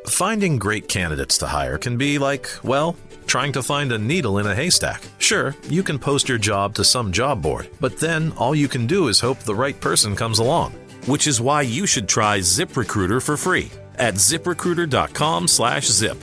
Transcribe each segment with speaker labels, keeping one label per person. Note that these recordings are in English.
Speaker 1: Finding great candidates to hire can be like, well, trying to find a needle in a haystack. Sure, you can post your job to some job board, but then all you can do is hope the right person comes along. Which is why you should try ZipRecruiter for free at ZipRecruiter.com/zip.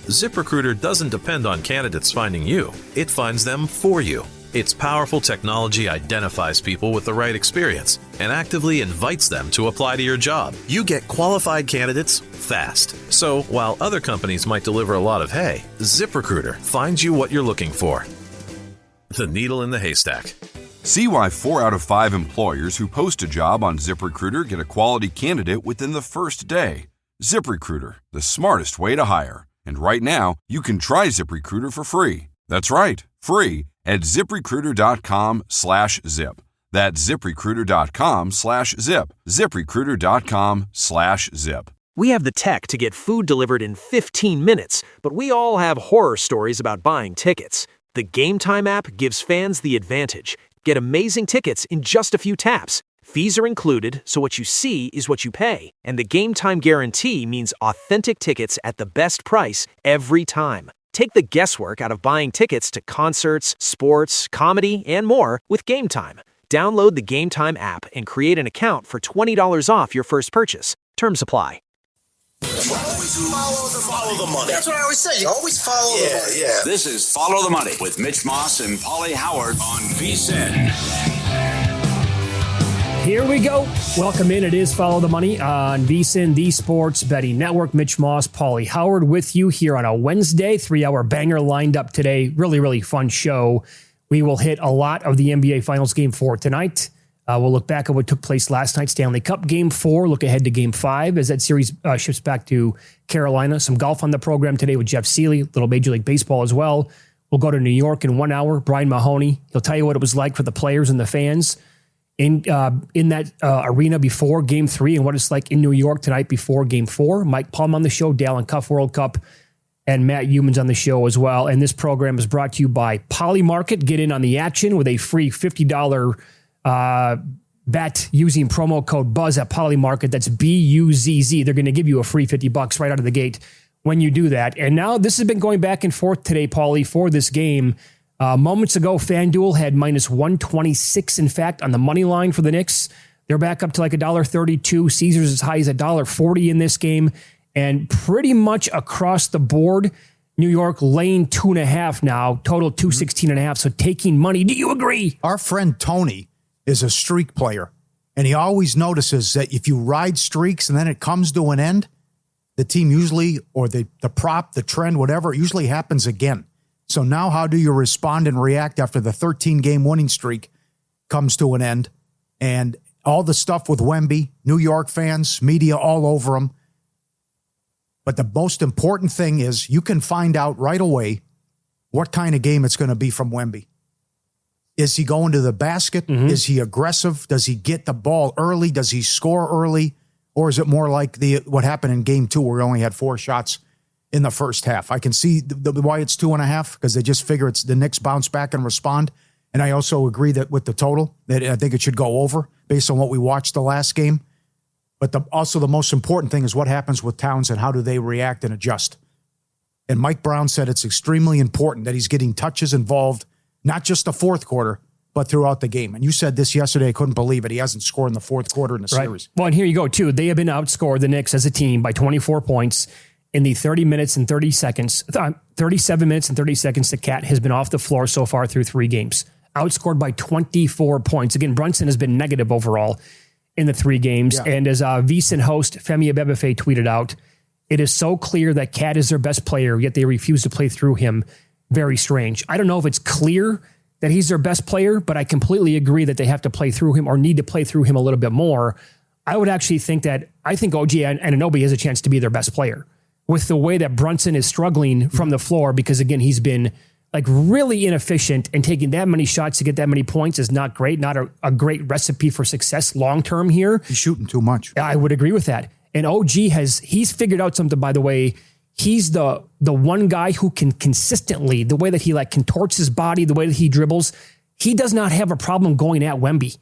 Speaker 1: ZipRecruiter doesn't depend on candidates finding you. It finds them for you. Its powerful technology identifies people with the right experience and actively invites them to apply to your job. You get qualified candidates fast. So while other companies might deliver a lot of hay, ZipRecruiter finds you what you're looking for. The needle in the haystack.
Speaker 2: See why 4 out of 5 employers who post a job on ZipRecruiter get a quality candidate within the first day. ZipRecruiter, the smartest way to hire. And right now, you can try ZipRecruiter for free. That's right, free at ZipRecruiter.com/zip. That's ZipRecruiter.com/zip. ZipRecruiter.com/zip.
Speaker 3: We have the tech to get food delivered in 15 minutes, but we all have horror stories about buying tickets. The Game Time app gives fans the advantage. Get amazing tickets in just a few taps. Fees are included, so what you see is what you pay. And the Game Time guarantee means authentic tickets at the best price every time. Take the guesswork out of buying tickets to concerts, sports, comedy, and more with Game Time. Download the Game Time app and create an account for $20 off your first purchase. Terms apply.
Speaker 4: Always follow the money. That's what I always say. You always follow the money.
Speaker 5: Yeah. This is Follow the Money with Mitch Moss and Paulie Howard on VSiN.
Speaker 6: Here we go. Welcome in. It is Follow the Money on VSiN, the Sports Betting Network. Mitch Moss, Paulie Howard with you here on a Wednesday. 3-hour banger lined up today. Really, really fun show. We will hit a lot of the NBA Finals Game 4 tonight. We'll look back at what took place last night, Stanley Cup Game 4, look ahead to Game 5 as that series shifts back to Carolina. Some golf on the program today with Jeff Seeley, little Major League Baseball as well. We'll go to New York in 1 hour. Brian Mahoney, he'll tell you what it was like for the players and the fans in that arena before Game 3 and what it's like in New York tonight before Game 4. Mike Palm on the show, Dallin Cuff World Cup, and Matt Humans on the show as well. And this program is brought to you by Polymarket. Get in on the action with a free $50 bet using promo code BUZZ at Polymarket. That's BUZZ. They're going to give you a free $50 right out of the gate when you do that. And now this has been going back and forth today, Paulie, for this game. Moments ago, FanDuel had minus 126, in fact, on the money line for the Knicks. They're back up to like $1.32. Caesars as high as $1.40 in this game. And pretty much across the board, New York laying 2.5 now, total 216.5. So taking money. Do you agree?
Speaker 7: Our friend Tony is a streak player, and he always notices that if you ride streaks and then it comes to an end, the team usually, or the prop, the trend, whatever, it usually happens again. So now how do you respond and react after the 13-game winning streak comes to an end? And all the stuff with Wemby, New York fans, media all over him. But the most important thing is you can find out right away what kind of game it's going to be from Wemby. Is he going to the basket? Mm-hmm. Is he aggressive? Does he get the ball early? Does he score early? Or is it more like what happened in Game 2 where he only had 4 shots in the first half? I can see why it's 2.5 because they just figure it's the Knicks bounce back and respond. And I also agree that with the total, that I think it should go over based on what we watched the last game. But also the most important thing is what happens with Towns and how do they react and adjust. And Mike Brown said it's extremely important that he's getting touches involved, not just the fourth quarter, but throughout the game. And you said this yesterday, I couldn't believe it. He hasn't scored in the fourth quarter in the series.
Speaker 6: Well, and here you go, too. They have been outscored, the Knicks, as a team by 24 points in the 37 minutes and 30 seconds that Cat has been off the floor so far through 3 games. Outscored by 24 points. Again, Brunson has been negative overall in the 3 games. Yeah. And as VSiN host Femi Abebefe tweeted out, it is so clear that Cat is their best player, yet they refuse to play through him. Very strange. I don't know if it's clear that he's their best player, but I completely agree that they have to play through him or need to play through him a little bit more. I would actually think that I think OG Anunoby has a chance to be their best player with the way that Brunson is struggling from the floor because, again, he's been like really inefficient and taking that many shots to get that many points is not great, not a great recipe for success long-term here.
Speaker 7: He's shooting too much.
Speaker 6: I would agree with that. And OG he's figured out something, by the way. He's the one guy who can consistently, the way that he like contorts his body, the way that he dribbles, he does not have a problem going at Wemby,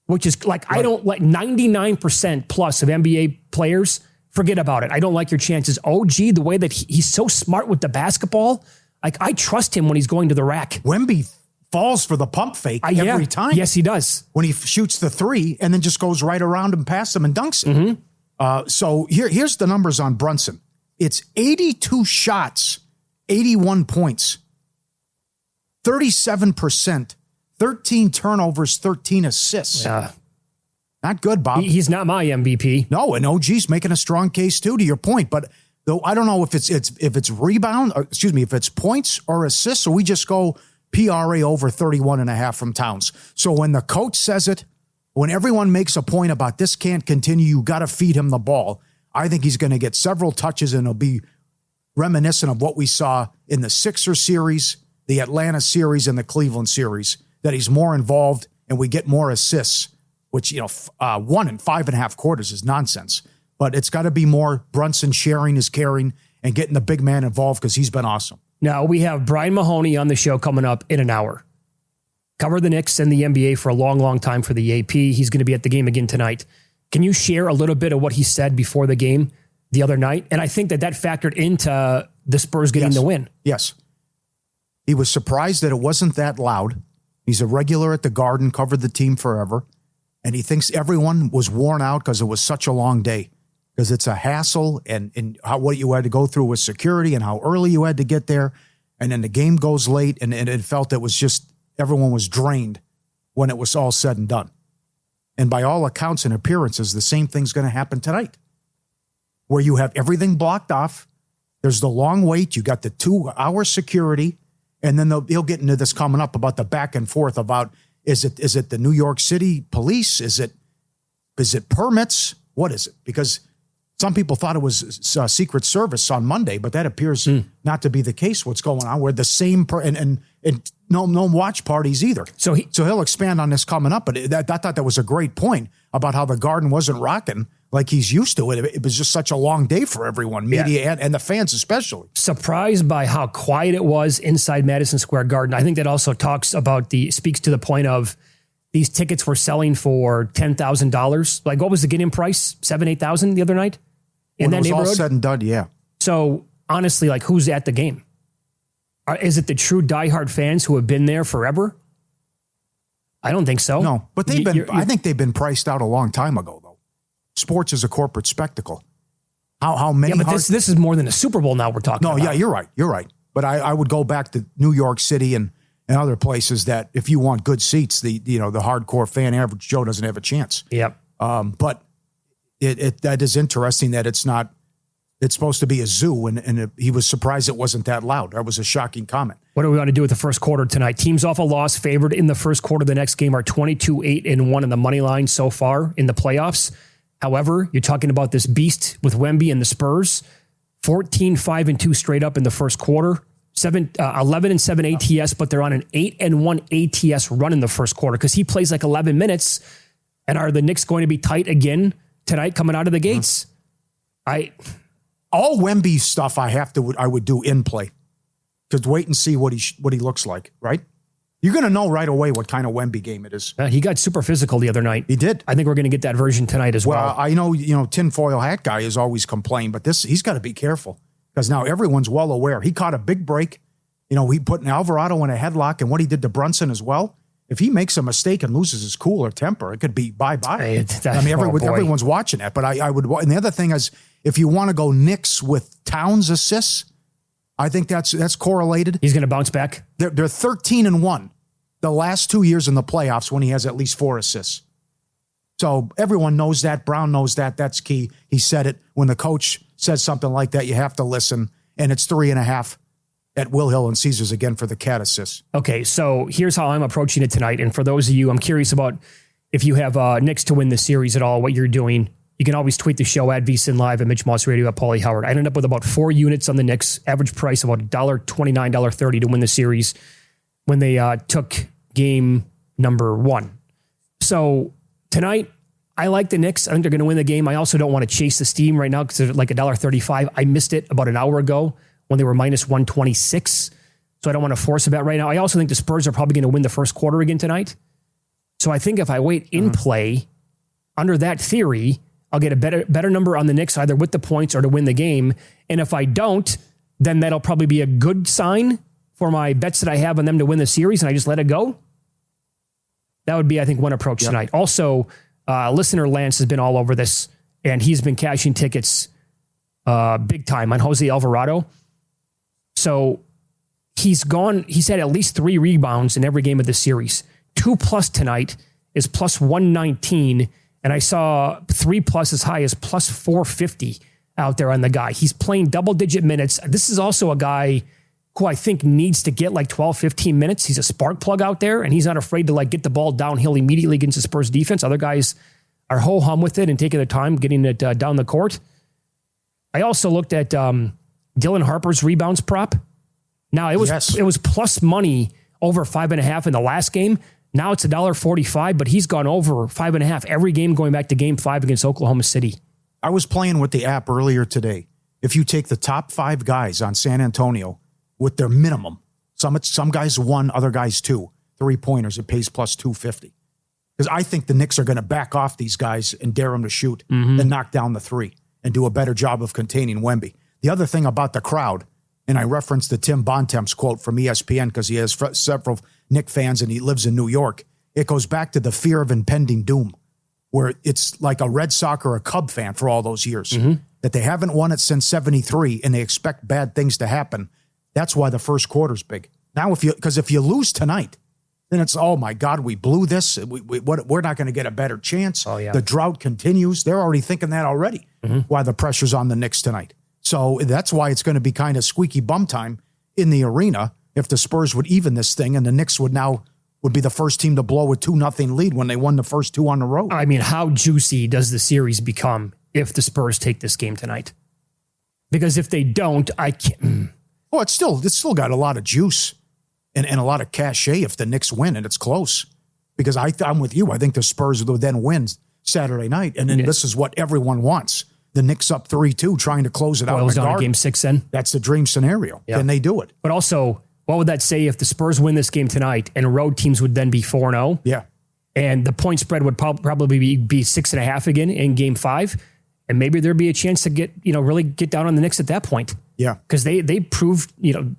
Speaker 6: which is like, right. I don't like 99% plus of NBA players forget about it. I don't like your chances. OG, the way that he's so smart with the basketball, like I trust him when he's going to the rack.
Speaker 7: Wemby falls for the pump fake every time.
Speaker 6: Yes, he does.
Speaker 7: When he shoots the three and then just goes right around him, past him, and dunks it. So here's the numbers on Brunson. It's 82 shots, 81 points, 37%, 13 turnovers, 13 assists. Not good, Bob.
Speaker 6: He's not my MVP.
Speaker 7: No, and OG's making a strong case too, to your point. But though I don't know if it's rebound, or, excuse me, if it's points or assists. So we just go PRA over 31.5 from Towns. So when the coach says it, when everyone makes a point about this can't continue, you got to feed him the ball. I think he's going to get several touches, and it'll be reminiscent of what we saw in the Sixers series, the Atlanta series, and the Cleveland series, that he's more involved and we get more assists, which, 1 in 5.5 quarters is nonsense. But it's got to be more Brunson sharing his caring and getting the big man involved, because he's been awesome.
Speaker 6: Now, we have Brian Mahoney on the show coming up in an hour. Cover the Knicks and the NBA for a long, long time for the AP. He's going to be at the game again tonight. Can you share a little bit of what he said before the game the other night? And I think that factored into the Spurs getting the win.
Speaker 7: Yes. He was surprised that it wasn't that loud. He's a regular at the Garden, covered the team forever. And he thinks everyone was worn out because it was such a long day. Because it's a hassle, and what you had to go through with security and how early you had to get there. And then the game goes late, and it felt it was just, everyone was drained when it was all said and done. And by all accounts and appearances, the same thing's going to happen tonight, where you have everything blocked off. There's the long wait. You got the 2-hour security, and then he'll get into this coming up about the back and forth about, is it the New York City police? Is it permits? What is it? Because some people thought it was Secret Service on Monday, but that appears not to be the case. What's going on? We're the same, and no watch parties either. So he'll expand on this coming up. But I thought that was a great point about how the Garden wasn't rocking like he's used to it. It was just such a long day for everyone, media and the fans especially.
Speaker 6: Surprised by how quiet it was inside Madison Square Garden. I think that also speaks to the point of these tickets were selling for $10,000. Like, what was the get-in price? $7,000-8,000 the other night in that neighborhood.
Speaker 7: All said and done, yeah.
Speaker 6: So honestly, like, who's at the game? Is it the true diehard fans who have been there forever? I don't think so.
Speaker 7: No, but I think they've been priced out a long time ago, though. Sports is a corporate spectacle. How many?
Speaker 6: Yeah, but this is more than a Super Bowl now we're talking about.
Speaker 7: No, yeah, you're right. But I would go back to New York City and other places that if you want good seats, the hardcore fan, average Joe, doesn't have a chance.
Speaker 6: Yep.
Speaker 7: But that is interesting that it's supposed to be a zoo, and he was surprised it wasn't that loud. That was a shocking comment.
Speaker 6: What do we want to do with the first quarter tonight? Teams off a loss, favored in the first quarter. The next game are 22-8-1 in the money line so far in the playoffs. However, you're talking about this beast with Wemby and the Spurs, 14-5-2 straight up in the first quarter. 11-7 ATS, but they're on an 8-1 ATS run in the first quarter because he plays like 11 minutes. And are the Knicks going to be tight again tonight coming out of the gates?
Speaker 7: All Wemby stuff I would do in play. Because wait and see what he looks like, right? You're going to know right away what kind of Wemby game it is.
Speaker 6: He got super physical the other night.
Speaker 7: He did.
Speaker 6: I think we're going to get that version tonight as well.
Speaker 7: Well, I know, tinfoil hat guy has always complained, but he's got to be careful. Because now everyone's well aware. He caught a big break. He put Alvarado in a headlock, and what he did to Brunson as well. If he makes a mistake and loses his cool or temper, it could be bye-bye. Everyone's watching that. But I would. And the other thing is, if you want to go Knicks with Towns assists, I think that's correlated.
Speaker 6: He's going to bounce back.
Speaker 7: They're 13-1 the last 2 years in the playoffs when he has at least 4 assists. So everyone knows that. Brown knows that. That's key. He said it. When the coach says something like that, you have to listen. And it's 3.5 at Will Hill and Caesars again for the cat assist.
Speaker 6: Okay, so here's how I'm approaching it tonight. And for those of you, I'm curious about if you have Knicks to win the series at all, what you're doing. You can always tweet the show at VSiN Live, at Mitch Moss Radio, at Paulie Howard. I ended up with about 4 units on the Knicks, average price about $1.29, $1.30 to win the series when they took game number 1. So tonight, I like the Knicks. I think they're going to win the game. I also don't want to chase the steam right now because they're like $1.35. I missed it about an hour ago when they were minus 126. So I don't want to force a bet right now. I also think the Spurs are probably going to win the first quarter again tonight. So I think if I wait in play under that theory, I'll get a better number on the Knicks, either with the points or to win the game. And if I don't, then that'll probably be a good sign for my bets that I have on them to win the series, and I just let it go. That would be, I think, one approach tonight. Also, listener Lance has been all over this, and he's been cashing tickets big time on Jose Alvarado. So he's had at least 3 rebounds in every game of the series. 2+ tonight is plus 119, and I saw 3+ as high as plus 450 out there on the guy. He's playing double-digit minutes. This is also a guy who I think needs to get like 12, 15 minutes. He's a spark plug out there, and he's not afraid to like get the ball downhill immediately against the Spurs defense. Other guys are ho-hum with it and taking their time getting it down the court. I also looked at Dylan Harper's rebounds prop. Now, it was plus money over 5.5 in the last game. Now it's $1.45, but he's gone over 5.5 every game going back to game 5 against Oklahoma City.
Speaker 7: I was playing with the app earlier today. If you take the top 5 guys on San Antonio with their minimum, some guys 1, other guys 2, 3-pointers, it pays plus 250. Because I think the Knicks are going to back off these guys and dare them to shoot and knock down the 3 and do a better job of containing Wemby. The other thing about the crowd, and I referenced the Tim Bontemps quote from ESPN because he has several Knick fans and he lives in New York. It goes back to the fear of impending doom, where it's like a Red Sox or a Cub fan for all those years, that they haven't won it since 73 and they expect bad things to happen. That's why the first quarter's big. Now, if you lose tonight, then it's, oh my God, we blew this. We're not going to get a better chance.
Speaker 6: Oh, yeah.
Speaker 7: The drought continues. They're already thinking that already, why the pressure's on the Knicks tonight. So that's why it's going to be kind of squeaky bum time in the arena if the Spurs would even this thing and the Knicks would be the first team to blow a 2-0 lead when they won the first 2 on the road.
Speaker 6: I mean, how juicy does the series become if the Spurs take this game tonight? Because if they don't, I can't.
Speaker 7: Oh, it's still got a lot of juice and a lot of cachet if the Knicks win and it's close. Because I'm with you. I think the Spurs will then win Saturday night. And then this is what everyone wants. The Knicks up 3-2, trying to close it out.
Speaker 6: Boils down to game 6 then?
Speaker 7: That's the dream scenario. Yeah. Then they do it.
Speaker 6: But also, what would that say if the Spurs win this game tonight and road teams would then be 4-0?
Speaker 7: Yeah.
Speaker 6: And the point spread would probably be 6.5 again in game 5. And maybe there'd be a chance to really get down on the Knicks at that point.
Speaker 7: Yeah.
Speaker 6: Because they proved, did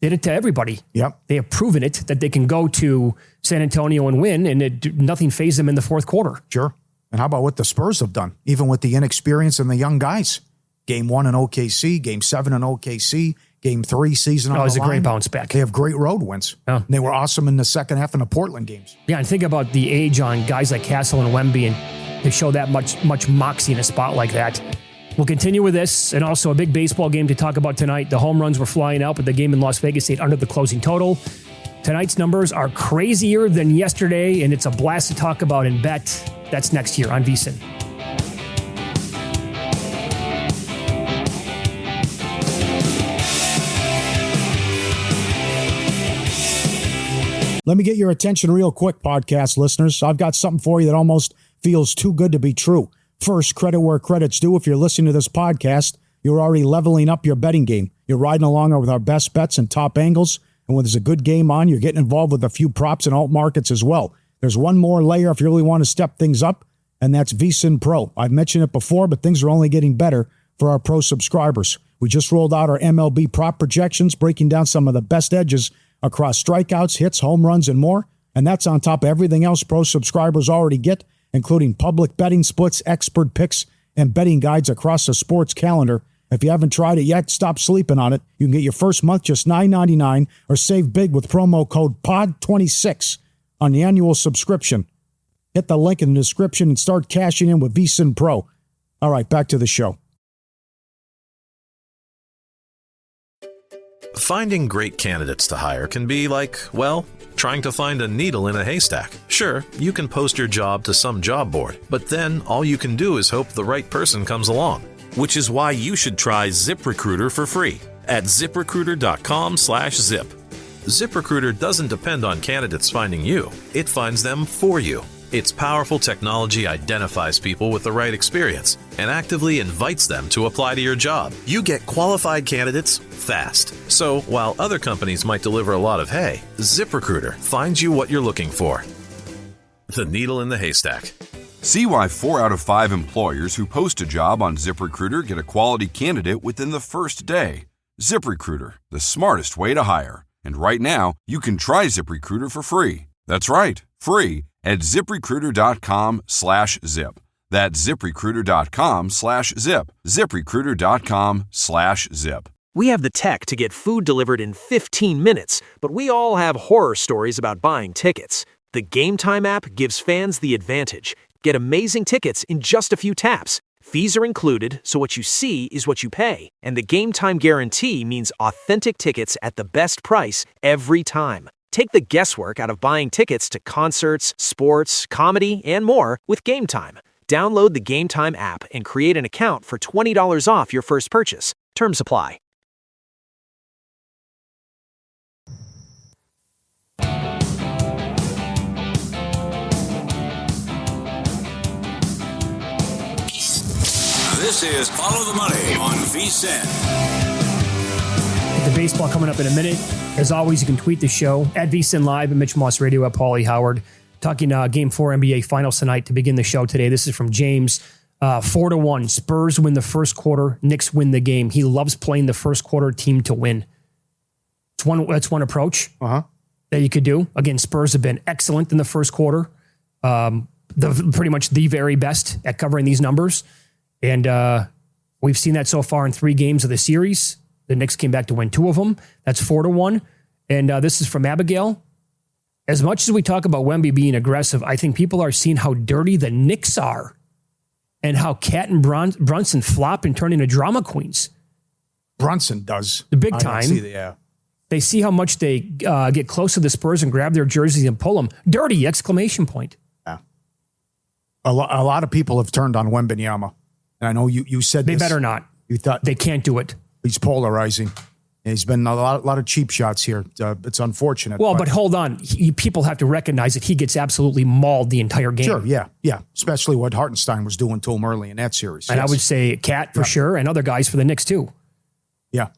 Speaker 6: it to everybody.
Speaker 7: Yep.
Speaker 6: They have proven it that they can go to San Antonio and win, and nothing fazed them in the fourth quarter.
Speaker 7: Sure. And how about what the Spurs have done, even with the inexperience and the young guys? Game 1 in OKC, Game 7 in OKC, Game 3 season on the line.
Speaker 6: It was a great bounce back.
Speaker 7: They have great road wins.
Speaker 6: Yeah.
Speaker 7: And they were awesome in the second half in the Portland games.
Speaker 6: Yeah, and think about the age on guys like Castle and Wemby, and they show that much moxie in a spot like that. We'll continue with this, and also a big baseball game to talk about tonight. The home runs were flying out, but the game in Las Vegas stayed under the closing total. Tonight's numbers are crazier than yesterday, and it's a blast to talk about and bet. That's next year on VSiN.
Speaker 7: Let me get your attention real quick, podcast listeners. I've got something for you that almost feels too good to be true. First, credit where credit's due. If you're listening to this podcast, you're already leveling up your betting game. You're riding along with our best bets and top angles. And when there's a good game on, you're getting involved with a few props and alt markets as well. There's one more layer if you really want to step things up, and that's VSiN Pro. I've mentioned it before, but things are only getting better for our pro subscribers. We just rolled out our MLB prop projections, breaking down some of the best edges across strikeouts, hits, home runs, and more. And that's on top of everything else pro subscribers already get, including public betting splits, expert picks, and betting guides across the sports calendar. If you haven't tried it yet, stop sleeping on it. You can get your first month just $9.99 or save big with promo code POD26 on the annual subscription. Hit the link in the description and start cashing in with VSiN Pro. All right, back to the show.
Speaker 1: Finding great candidates to hire can be like, well, trying to find a needle in a haystack. Sure, you can post your job to some job board, but then all you can do is hope the right person comes along. Which is why you should try ZipRecruiter for free at ZipRecruiter.com/zip. ZipRecruiter doesn't depend on candidates finding you. It finds them for you. Its powerful technology identifies people with the right experience and actively invites them to apply to your job. You get qualified candidates fast. So while other companies might deliver a lot of hay, ZipRecruiter finds you what you're looking for. The needle in the haystack.
Speaker 2: See why 4 out of 5 employers who post a job on ZipRecruiter get a quality candidate within the first day. ZipRecruiter, the smartest way to hire. And right now, you can try ZipRecruiter for free. That's right, free at ZipRecruiter.com/zip. That's ZipRecruiter.com/zip. ZipRecruiter.com/zip.
Speaker 3: We have the tech to get food delivered in 15 minutes, but we all have horror stories about buying tickets. The Game Time app gives fans the advantage. Get amazing tickets in just a few taps. Fees are included, so what you see is what you pay. And the Game Time guarantee means authentic tickets at the best price every time. Take the guesswork out of buying tickets to concerts, sports, comedy, and more with Game Time. Download the Game Time app and create an account for $20 off your first purchase. Terms apply.
Speaker 5: This is Follow the Money on VSiN.
Speaker 6: The baseball coming up in a minute. As always, you can tweet the show at VSiN Live and Mitch Moss Radio at Paulie Howard. Talking Game 4 NBA Finals tonight to begin the show today. This is from James. 4-1. Spurs win the first quarter. Knicks win the game. He loves playing the first quarter team to win. That's one approach that you could do. Again, Spurs have been excellent in the first quarter. Pretty much the very best at covering these numbers. And we've seen that so far in 3 games of the series. The Knicks came back to win 2 of them. That's 4-1. And this is from Abigail. As much as we talk about Wemby being aggressive, I think people are seeing how dirty the Knicks are and how Cat and Brunson flop and turn into drama queens.
Speaker 7: Brunson does.
Speaker 6: The big time.
Speaker 7: Yeah.
Speaker 6: They see how much they get close to the Spurs and grab their jerseys and pull them. Dirty! Exclamation point.
Speaker 7: Yeah. A lot of people have turned on Wembanyama. And I know you said
Speaker 6: they
Speaker 7: this.
Speaker 6: Better not.
Speaker 7: You thought
Speaker 6: they can't do it.
Speaker 7: He's polarizing. He's been a lot of cheap shots here. It's unfortunate.
Speaker 6: Well, but hold on. People have to recognize that he gets absolutely mauled the entire game.
Speaker 7: Sure, yeah. Especially what Hartenstein was doing to him early in that series.
Speaker 6: And I would say Cat for sure, and other guys for the Knicks too.
Speaker 7: Yeah.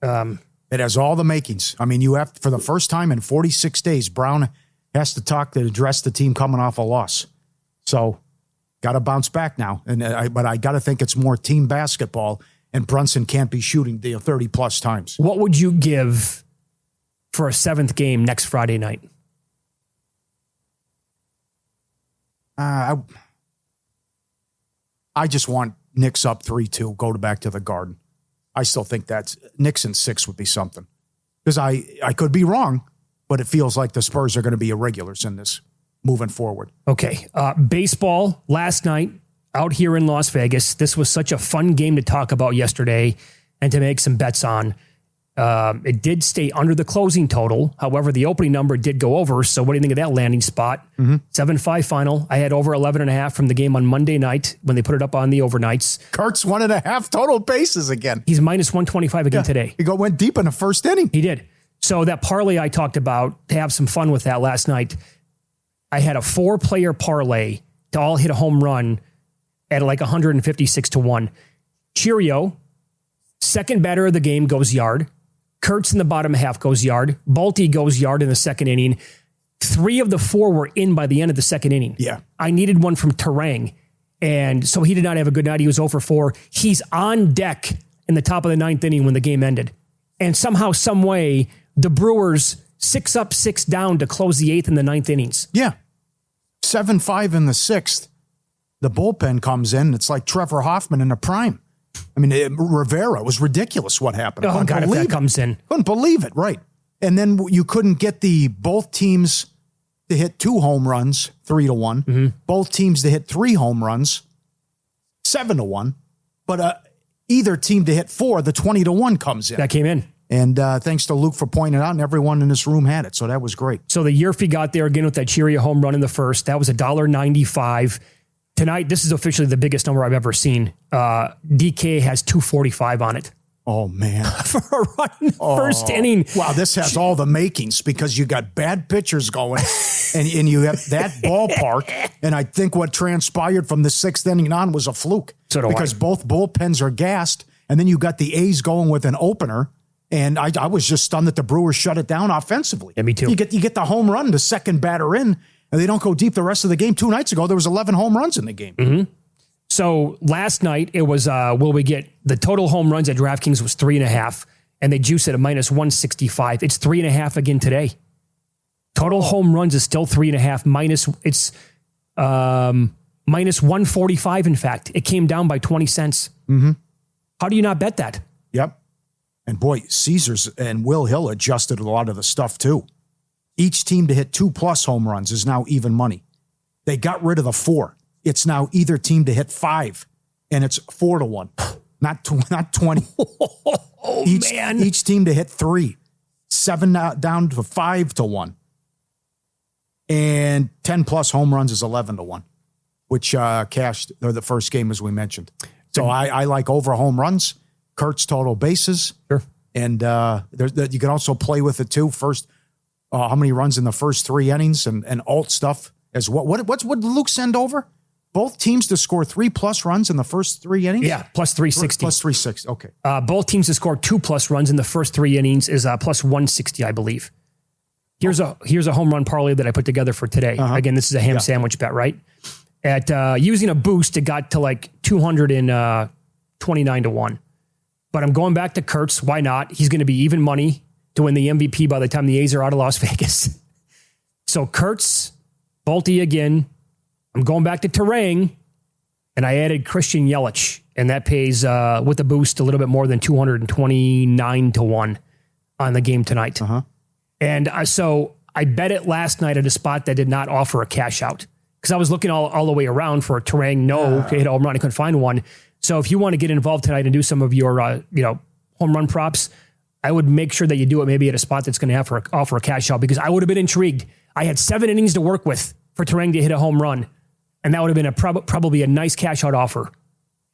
Speaker 7: It has all the makings. I mean, you have, for the first time in 46 days, Brown has to address the team coming off a loss. So, got to bounce back now. But I got to think it's more team basketball, and Brunson can't be shooting 30-plus times.
Speaker 6: What would you give for a 7th game next Friday night?
Speaker 7: I just want Knicks up 3-2, go back to the Garden. I still think that's Knicks in 6 would be something. Because I could be wrong, but it feels like the Spurs are going to be irregulars in this moving forward.
Speaker 6: Okay. Baseball last night out here in Las Vegas. This was such a fun game to talk about yesterday and to make some bets on. It did stay under the closing total. However, the opening number did go over. So what do you think of that landing spot? 7-5 final. I had over 11.5 from the game on Monday night when they put it up on the overnights.
Speaker 7: Kurtz 1.5 total bases again.
Speaker 6: He's minus 125 again today.
Speaker 7: He went deep in the first inning.
Speaker 6: He did. So that parlay I talked about, to have some fun with that last night, I had a 4-player parlay to all hit a home run at like 156-1. Cheerio, second batter of the game goes yard. Kurtz in the bottom half goes yard. Balti goes yard in the second inning. 3 of the 4 were in by the end of the second inning.
Speaker 7: Yeah.
Speaker 6: I needed one from Terang, and so he did not have a good night. He was 0 for 4. He's on deck in the top of the 9th inning when the game ended. And somehow, some way, the Brewers 6 up, 6 down to close the 8th and the 9th innings.
Speaker 7: Yeah. 7-5 in the 6th. The bullpen comes in. It's like Trevor Hoffman in a prime. I mean, Rivera, it was ridiculous what happened.
Speaker 6: Oh, God, if that comes in.
Speaker 7: Couldn't believe it, right. And then you couldn't get both teams to hit 2 home runs, 3-1. Both teams to hit 3 home runs, 7-1. But either team to hit 4, the 20-1 comes in.
Speaker 6: That came in.
Speaker 7: And thanks to Luke for pointing it out, and everyone in this room had it. So that was great.
Speaker 6: So the Yerfie got there again with that Cheerio home run in the first. That was $1.95. Tonight, this is officially the biggest number I've ever seen. DK has 245 on it.
Speaker 7: Oh, man.
Speaker 6: For a run in the first inning.
Speaker 7: Wow, this has all the makings because you got bad pitchers going and you have that ballpark. And I think what transpired from the 6th inning on was a fluke.
Speaker 6: So
Speaker 7: because both bullpens are gassed. And then you got the A's going with an opener. And I was just stunned that the Brewers shut it down offensively.
Speaker 6: Yeah, me too.
Speaker 7: You get the home run, the second batter in. and they don't go deep the rest of the game. 2 nights ago, there was 11 home runs in the game.
Speaker 6: Mm-hmm. So last night it was, will we get the total home runs at DraftKings was 3.5, and they juiced it at minus 165. It's 3.5 again today. Total home runs is still 3.5 minus. It's minus 145. In fact, it came down by 20 cents.
Speaker 7: Mm-hmm.
Speaker 6: How do you not bet that?
Speaker 7: Yep. And boy, Caesars and Will Hill adjusted a lot of the stuff too. Each team to hit 2+ home runs is now even money. They got rid of the 4. It's now either team to hit 5, and it's 4-1, not 20.
Speaker 6: Oh, man.
Speaker 7: Each team to hit 3, 7 down to 5-1. And 10+ home runs is 11-1, which cashed the first game, as we mentioned. So I like over home runs, Kurt's total bases.
Speaker 6: Sure.
Speaker 7: And you can also play with it too. First, how many runs in the first 3 innings and alt stuff as well. What did Luke send over? Both teams to score 3+ runs in the first 3 innings?
Speaker 6: Yeah, plus 360.
Speaker 7: Plus 360, okay.
Speaker 6: Both teams to score 2+ runs in the first 3 innings is plus 160, I believe. Here's a home run parlay that I put together for today. Again, this is a ham sandwich bet, right? At using a boost, it got to like 229-1. But I'm going back to Kurtz. Why not? He's going to be even money to win the MVP by the time the A's are out of Las Vegas. So Kurtz, Bolte again. I'm going back to Terang, and I added Christian Yelich, and that pays with the boost a little bit more than 229-1 on the game tonight. And so I bet it last night at a spot that did not offer a cash out because I was looking all the way around for a Terang to hit a home run. I couldn't find one. So if you want to get involved tonight and do some of your home run props, I would make sure that you do it maybe at a spot that's going to offer a cash out because I would have been intrigued. I had 7 innings to work with for Terang to hit a home run, and that would have been probably a nice cash out offer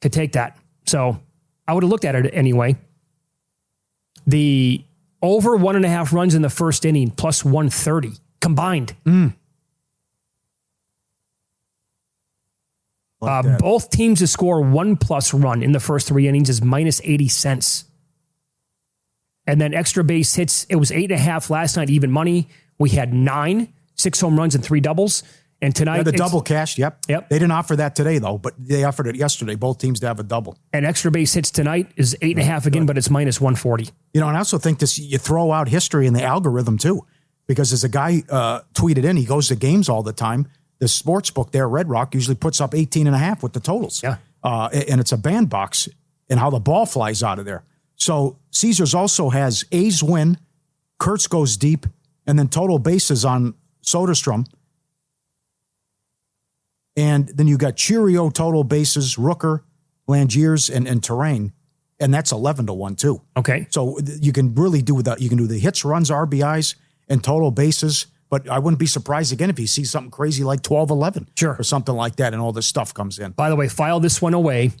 Speaker 6: to take that. So I would have looked at it anyway. The over 1.5 runs in the first inning plus 130 combined. Both teams to score 1+ run in the first 3 innings is minus 80 cents. And then extra base hits, it was 8.5 last night, even money. We had 9, 6 home runs and 3 doubles. And tonight,
Speaker 7: the double cashed. Yep.
Speaker 6: Yep.
Speaker 7: They didn't offer that today though, but they offered it yesterday. Both teams to have a double.
Speaker 6: And extra base hits tonight is 8.5 again, but it's minus 140.
Speaker 7: And I also think you throw out history in the algorithm too, because as a guy tweeted in, he goes to games all the time. The sports book there, Red Rock, usually puts up 18.5 with the totals.
Speaker 6: Yeah.
Speaker 7: And it's a bandbox and how the ball flies out of there. So Caesars also has A's win, Kurtz goes deep, and then total bases on Soderstrom. And then you got Cheerio total bases, Rooker, Langiers, and Terang. And that's 11-1 too.
Speaker 6: Okay.
Speaker 7: So you can really do that. You can do the hits, runs, RBIs, and total bases. But I wouldn't be surprised again if you see something crazy like 12-11.
Speaker 6: Sure.
Speaker 7: Or something like that, and all this stuff comes in.
Speaker 6: By the way, file this one away.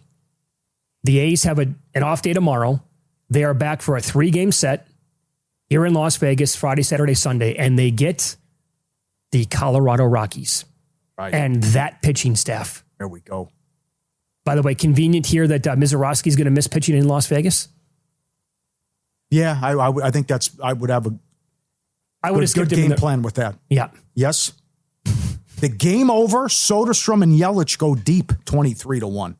Speaker 6: The A's have an off day tomorrow. They are back for a 3-game set here in Las Vegas, Friday, Saturday, Sunday, and they get the Colorado Rockies.
Speaker 7: Right.
Speaker 6: And that pitching staff.
Speaker 7: There we go.
Speaker 6: By the way, convenient here that Mizorowski is going to miss pitching in Las Vegas.
Speaker 7: Yeah, I think I would have a good game plan with that.
Speaker 6: Yeah.
Speaker 7: Yes. The game over, Soderstrom and Yelich go deep 23-1.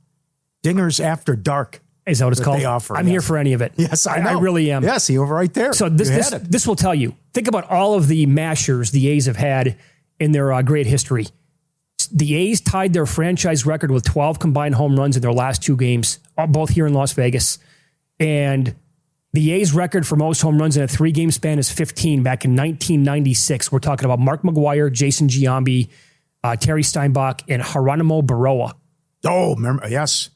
Speaker 7: Dingers after dark.
Speaker 6: Is that what it's called?
Speaker 7: They offer,
Speaker 6: I'm here for any of it.
Speaker 7: Yes, I know.
Speaker 6: I really am.
Speaker 7: Yes, you were right there.
Speaker 6: So this will tell you. Think about all of the mashers the A's have had in their great history. The A's tied their franchise record with 12 combined home runs in their last 2 games, both here in Las Vegas. And the A's record for most home runs in a 3-game span is 15 back in 1996. We're talking about Mark McGwire, Jason Giambi, Terry Steinbach, and Geronimo Barroa.
Speaker 7: Oh, remember, yes.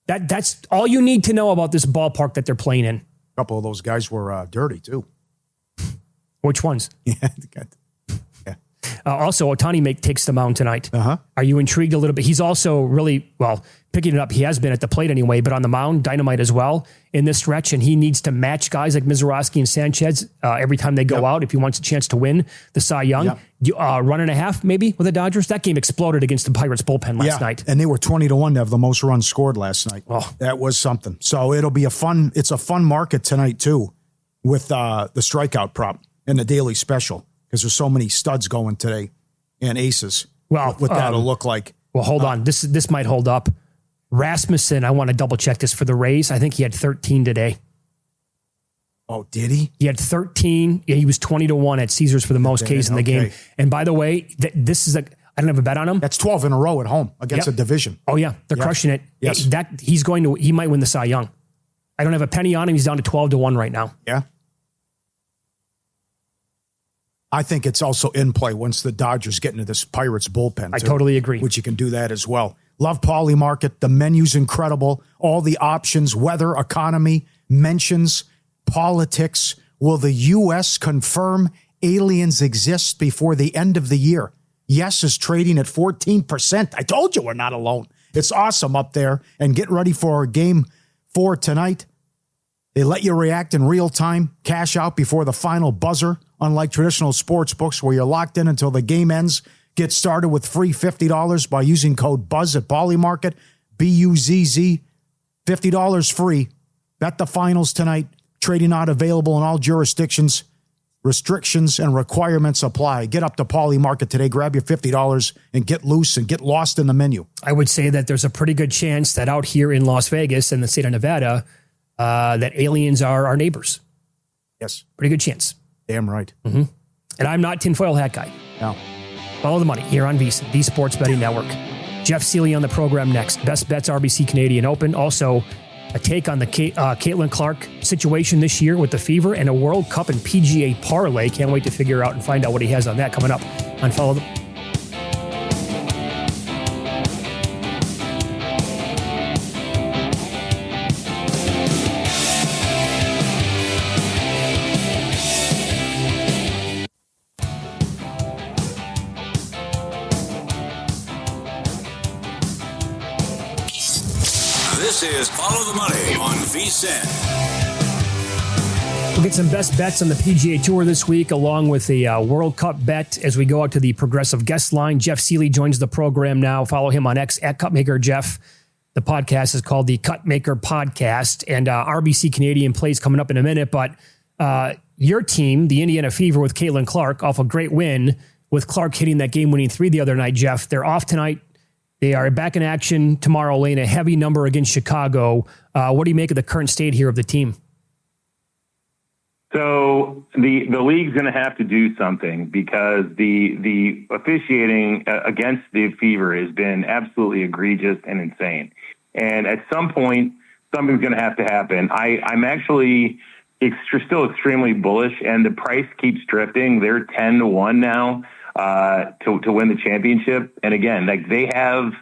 Speaker 6: That's all you need to know about this ballpark that they're playing in.
Speaker 7: A couple of those guys were dirty, too.
Speaker 6: Which ones?
Speaker 7: Yeah.
Speaker 6: Also, Ohtani takes the mound tonight.
Speaker 7: Uh-huh.
Speaker 6: Are you intrigued a little bit? He's also really, picking it up. He has been at the plate anyway, but on the mound, dynamite as well in this stretch, and he needs to match guys like Mizorowski and Sanchez every time they go out if he wants a chance to win the Cy Young. Run and a half maybe with the Dodgers. That game exploded against the Pirates bullpen last night.
Speaker 7: And they were 20-1 to have the most runs scored last night.
Speaker 6: Oh.
Speaker 7: That was something. So it'll be it's a fun market tonight too with the strikeout prop and the daily special because there's so many studs going today. and aces.
Speaker 6: Well,
Speaker 7: what that'll look like.
Speaker 6: Well, hold on. This might hold up. Rasmussen, I want to double check this for the Rays. I think he had 13 today.
Speaker 7: Oh, did he?
Speaker 6: He had 13. Yeah, he was 20-1 at Caesars for the most Ks in the game. And by the way, this is I don't have a bet on him.
Speaker 7: That's 12 in a row at home against a division.
Speaker 6: Oh yeah, they're crushing it.
Speaker 7: Yes.
Speaker 6: He might win the Cy Young. I don't have a penny on him. He's down to 12-1 right now.
Speaker 7: Yeah. I think it's also in play once the Dodgers get into this Pirates bullpen.
Speaker 6: I totally agree.
Speaker 7: Which you can do that as well. Love Pauly Market. The menu's incredible. All the options, weather, economy, mentions, politics. Will the U.S. confirm aliens exist before the end of the year? Yes is trading at 14%. I told you we're not alone. It's awesome up there. And get ready for Game 4 tonight. They let you react in real time, cash out before the final buzzer, unlike traditional sports books where you're locked in until the game ends. Get started with free $50 by using code BUZZ at Pauly Market, BUZZ, $50 free. Bet the finals tonight. Trading not available in all jurisdictions. Restrictions and requirements apply. Get up to Pauly Market today. Grab your $50 and get loose and get lost in the menu.
Speaker 6: I would say that there's a pretty good chance that out here in Las Vegas and the state of Nevada, that aliens are our neighbors.
Speaker 7: Yes.
Speaker 6: Pretty good chance.
Speaker 7: Damn right.
Speaker 6: Mm-hmm. And I'm not tinfoil hat guy.
Speaker 7: No.
Speaker 6: Follow the money here on VSiN, the Sports Betting Network. Jeff Seeley on the program next. Best bets RBC Canadian Open. Also, a take on the Caitlin Clark situation this year with the Fever and a World Cup and PGA parlay. Can't wait to figure out and find out what he has on that coming up on Follow the...
Speaker 5: This is Follow the Money on VSiN.
Speaker 6: We'll get some best bets on the PGA Tour this week, along with a World Cup bet as we go out to the Progressive Guest Line. Jeff Seeley joins the program now. Follow him on X at Cutmaker Jeff. The podcast is called the Cutmaker Podcast, and RBC Canadian plays coming up in a minute. But your team, the Indiana Fever, with Caitlin Clark, off a great win with Clark hitting that game-winning 3 the other night, Jeff. They're off tonight. They are back in action tomorrow, laying a heavy number against Chicago. What do you make of the current state here of the team?
Speaker 8: So the league's going to have to do something because the officiating against the Fever has been absolutely egregious and insane. And at some point, something's going to have to happen. I'm actually still extremely bullish, and the price keeps drifting. They're 10-1 now. To win the championship. And again, like, they have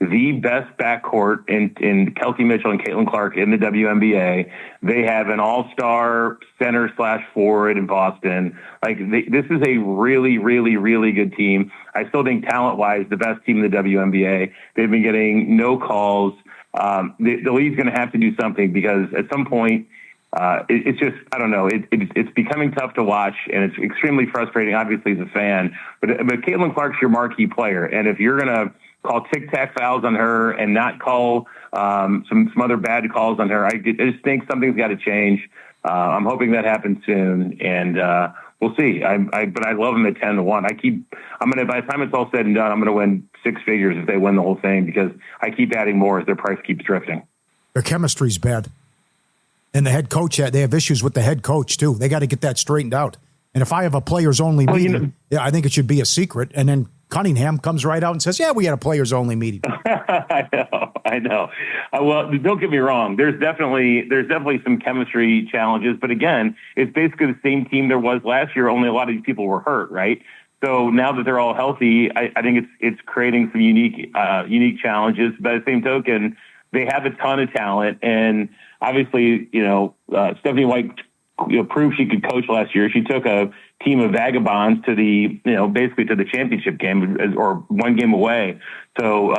Speaker 8: the best backcourt in Kelsey Mitchell and Caitlin Clark in the WNBA. They have an all-star center/forward in Boston. Like, this is a really, really, really good team. I still think talent-wise, the best team in the WNBA. They've been getting no calls. The league's going to have to do something because at some point, it's just, I don't know. It's becoming tough to watch, and it's extremely frustrating, obviously, as a fan. But Caitlin Clark's your marquee player, and if you're going to call tic-tac fouls on her and not call some other bad calls on her, I just think something's got to change. I'm hoping that happens soon, and we'll see. But I love them at 10-1. By the time it's all said and done, I'm gonna win 6 figures if they win the whole thing because I keep adding more as their price keeps drifting.
Speaker 7: Their chemistry's bad. And the head coach, they have issues with the head coach, too. They got to get that straightened out. And if I have a players-only meeting, I think it should be a secret. And then Cunningham comes right out and says, yeah, we had a players-only meeting.
Speaker 8: I know. Well, don't get me wrong. There's definitely some chemistry challenges. But again, it's basically the same team there was last year, only a lot of these people were hurt, right? So now that they're all healthy, I think it's creating some unique challenges. By the same token, they have a ton of talent. And obviously, Stephanie White proved she could coach last year. She took a team of vagabonds to basically to the championship game or one game away. So,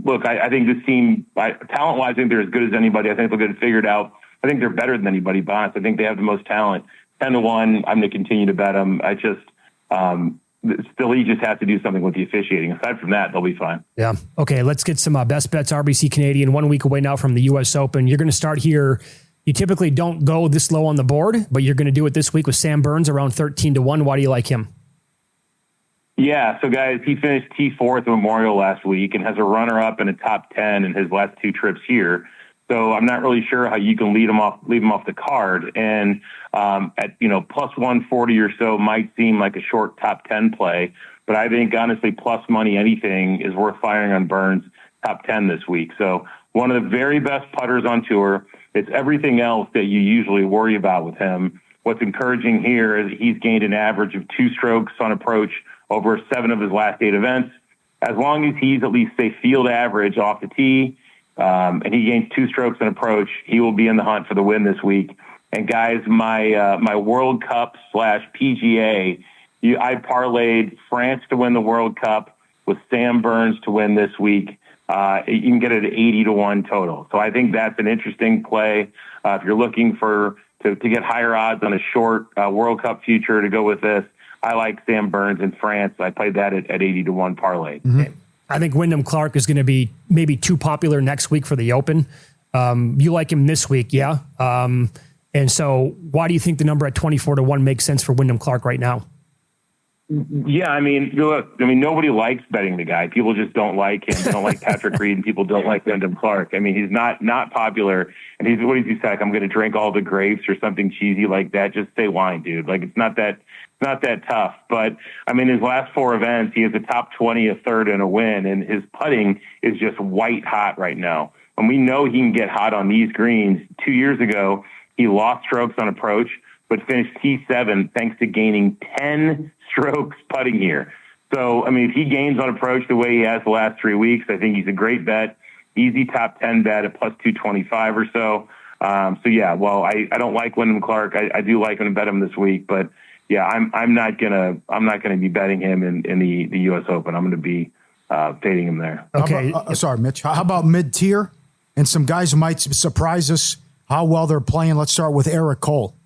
Speaker 8: look, I think this team, talent-wise, I think they're as good as anybody. I think they'll get it figured out. I think they're better than anybody, Bonds. I think they have the most talent. 10-1, I'm going to continue to bet them. The league just has to do something with the officiating. Aside from that, they'll be fine.
Speaker 6: Yeah. Okay, let's get some best bets RBC Canadian 1 week away now from the U.S. Open. You're going to start here. You typically don't go this low on the board, but you're going to do it this week with Sam Burns around 13-1. Why do you like him?
Speaker 8: Yeah, so guys, he finished T4 at the Memorial last week and has a runner-up and a top 10 in his last 2 trips here. So I'm not really sure how you can leave him off the card. And at plus 140 or so might seem like a short top 10 play, but I think honestly plus money anything is worth firing on Burns top 10 this week. So one of the very best putters on tour. It's everything else that you usually worry about with him. What's encouraging here is he's gained an average of 2 strokes on approach over 7 of his last 8 events. As long as he's at least, say, field average off the tee, and he gains 2 strokes on approach, he will be in the hunt for the win this week. And guys, my World Cup / PGA, I parlayed France to win the World Cup with Sam Burns to win this week. You can get it at 80-1 total. So I think that's an interesting play. If you're looking to get higher odds on a short World Cup future to go with this, I like Sam Burns in France. I played that at 80-1 parlay.
Speaker 6: Mm-hmm. I think Wyndham Clark is going to be maybe too popular next week for the Open. You like him this week, yeah? And so why do you think the number at 24-1 makes sense for Wyndham Clark right now?
Speaker 8: Yeah, I mean, look, nobody likes betting the guy. People just don't like him. They don't like Patrick Reed, and people don't like Wyndham Clark. I mean, he's not popular, and what does he say? Like, I'm going to drink all the grapes or something cheesy like that. Just say wine, dude. Like, it's not that tough. But I mean, his last 4 events, he has a top 20, a third, and a win, and his putting is just white hot right now. And we know he can get hot on these greens. 2 years ago, he lost strokes on approach, but finished T7 thanks to gaining 10 strokes putting here. So, I mean, if he gains on approach the way he has the last 3 weeks, I think he's a great bet. Easy top 10 bet at plus 225 or so. So yeah, well, I don't like Wyndham Clark. I do like him to bet him this week, but yeah, I'm not gonna be betting him in the U.S. Open. I'm going to be fading him there.
Speaker 7: Okay, sorry, Mitch. How about mid-tier and some guys who might surprise us how well they're playing? Let's start with Eric Cole.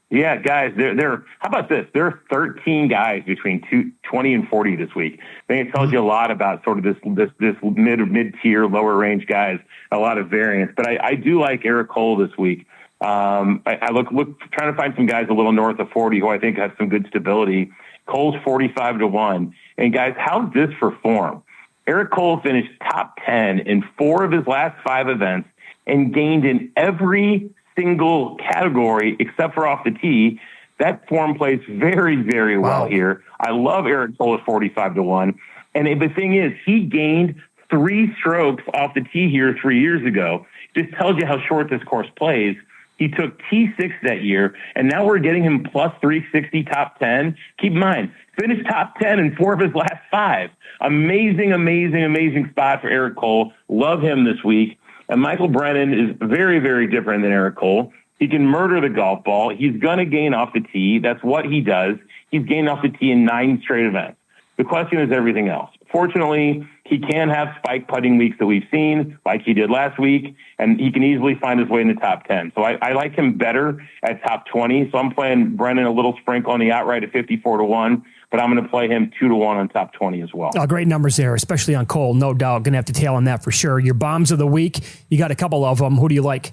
Speaker 8: Yeah, guys, how about this? There are 13 guys between 20 and 40 this week. I think it tells you a lot about sort of this mid-tier, lower range guys, a lot of variance. But I do like Eric Cole this week. I look trying to find some guys a little north of 40 who I think have some good stability. Cole's 45-1. And guys, how's this for form? Eric Cole finished top 10 in 4 of his last 5 events and gained in every single category except for off the tee. That form plays very, very well here. I love Eric Cole at 45-1. And the thing is, he gained 3 strokes off the tee here 3 years ago. Just tells you how short this course plays. He took T6 that year, and now we're getting him plus 360 top 10. Keep in mind, finished top 10 in 4 of his last 5. Amazing, amazing, amazing spot for Eric Cole. Love him this week. And Michael Brennan is very, very different than Eric Cole. He can murder the golf ball. He's going to gain off the tee. That's what he does. He's gained off the tee in 9 straight events. The question is everything else. Fortunately, he can have spike putting weeks that we've seen, like he did last week, and he can easily find his way in the top 10. So I like him better at top 20. So I'm playing Brennan a little sprinkle on the outright at 54-1, but I'm going to play him 2-1 on top 20 as well.
Speaker 6: Great numbers there, especially on Cole. No doubt. Going to have to tail on that for sure. Your bombs of the week, you got a couple of them. Who do you like?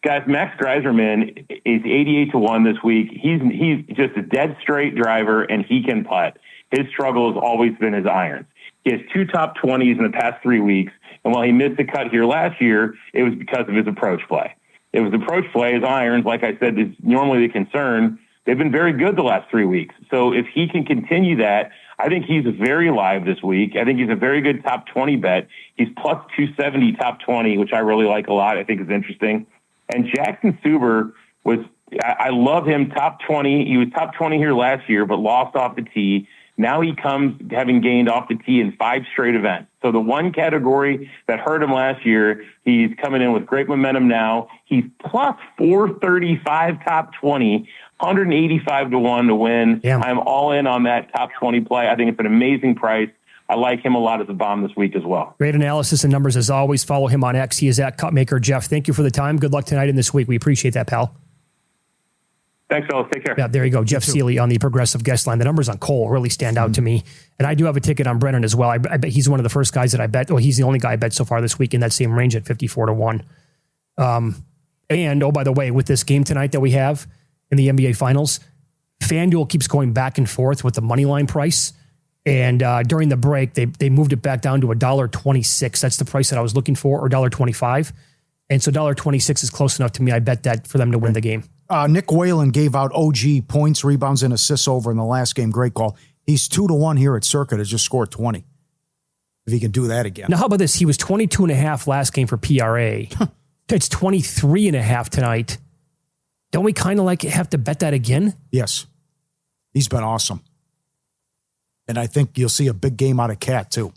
Speaker 8: Guys, Max Greiserman is 88-1 this week. He's just a dead straight driver, and he can putt. His struggle has always been his irons. He has 2 top 20s in the past 3 weeks, and while he missed the cut here last year, it was because of his approach play. It was approach play. His irons, like I said, is normally the concern. They've been very good the last 3 weeks. So if he can continue that, I think he's very live this week. I think he's a very good top 20 bet. He's plus 270 top 20, which I really like a lot. I think is interesting. And Jackson Suber I love him top 20. He was top 20 here last year, but lost off the tee. Now he comes having gained off the tee in 5 straight events. So the one category that hurt him last year, he's coming in with great momentum now. He's plus 435 top 20, 185-1 to win. Yeah. I'm all in on that top 20 play. I think it's an amazing price. I like him a lot as a bomb this week as well.
Speaker 6: Great analysis and numbers as always. Follow him on X. He is at Cupmaker Jeff. Thank you for the time. Good luck tonight and this week. We appreciate that, pal.
Speaker 8: Thanks, fellas. Take care.
Speaker 6: Yeah, there you go. Jeff Seeley on the Progressive Guest Line. The numbers on Cole really stand out to me. And I do have a ticket on Brennan as well. I bet he's one of the first guys that I bet. Well, he's the only guy I bet so far this week in that same range at 54-1. And, oh, by the way, with this game tonight that we have in the NBA Finals, FanDuel keeps going back and forth with the money line price. And during the break, they moved it back down to $1.26. That's the price that I was looking for, or $1.25. And so $1.26 is close enough to me. I bet that for them to win the game.
Speaker 7: Nick Whalen gave out OG points, rebounds, and assists over in the last game. Great call. He's 2-1 here at Circuit. Has just scored 20. If he can do that again.
Speaker 6: Now, how about this? He was 22.5 last game for PRA. It's 23.5 tonight. Don't we kind of have to bet that again?
Speaker 7: Yes. He's been awesome. And I think you'll see a big game out of Cat, too.